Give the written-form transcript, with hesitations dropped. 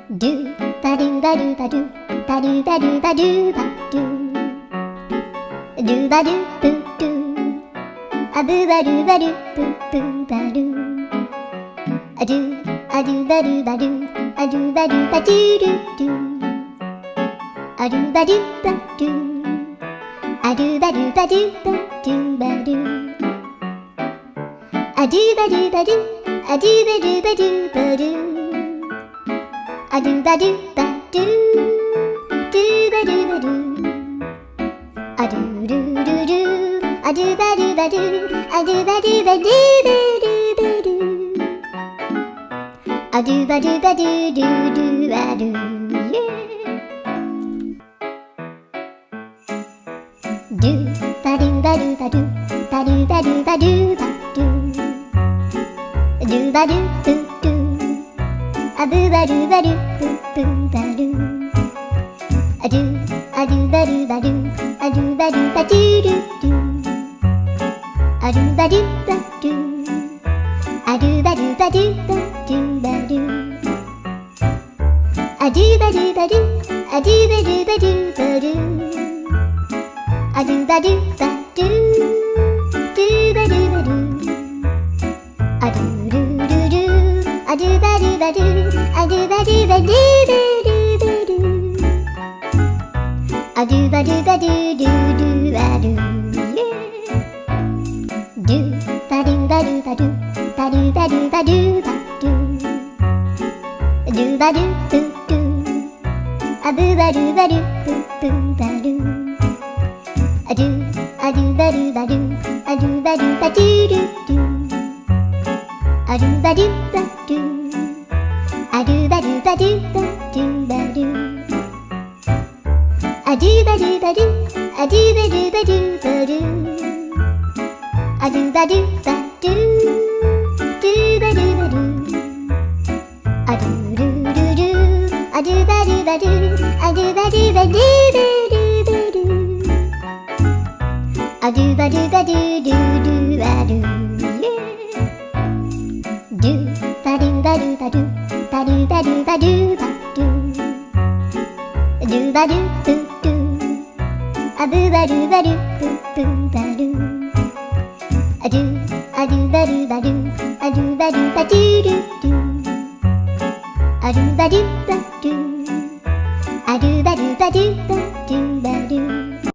Do ba do ba do ba do ba do ba do ba do ba do do ba do boo do a boo ba do ba do boo boo ba do a do ba do ba do a do ba do ba do do do a do ba do ba do a do ba do ba do ba do ba do a do ba do ba do a do ba do ba do ba do a do ba do ba do do ba do ba do a do do do do a do ba do ba do a do ba do ba do ba do ba do a do ba do ba do do do a do yeah. Do ba do ba do ba do ba do ba do ba do ba do do ba do do do a boo ba do ba do boo boo ba do a do ba do ba do a do ba do ba do do do a do ba do ba do a do ba do ba do ba do ba do a do ba do ba do a do ba do ba do ba do a do ba do ba do do ba do ba do a do do do do a do ba do ba do a do ba do ba do ba do ba do a do ba do ba do do do a do yeah. Do ba do ba do ba do ba do ba do ba do ba do do ba do boo do a boo ba do ba do boo boo ba do a do ba do ba do a do ba do ba do do do a do ba do ba do a do ba do ba do ba do ba do a do ba do ba do a do ba do ba do ba do a do ba do ba do do ba do ba do a do do do do a do ba do ba do a do ba do ba do ba do ba do a do ba do ba do do do a do yeah. Do ba do ba do ba do ba do ba do ba do ba do do ba do boo do a boo ba do ba do boo boo ba do a do ba do ba do a do ba do ba do do do a do ba do ba do a do ba do ba do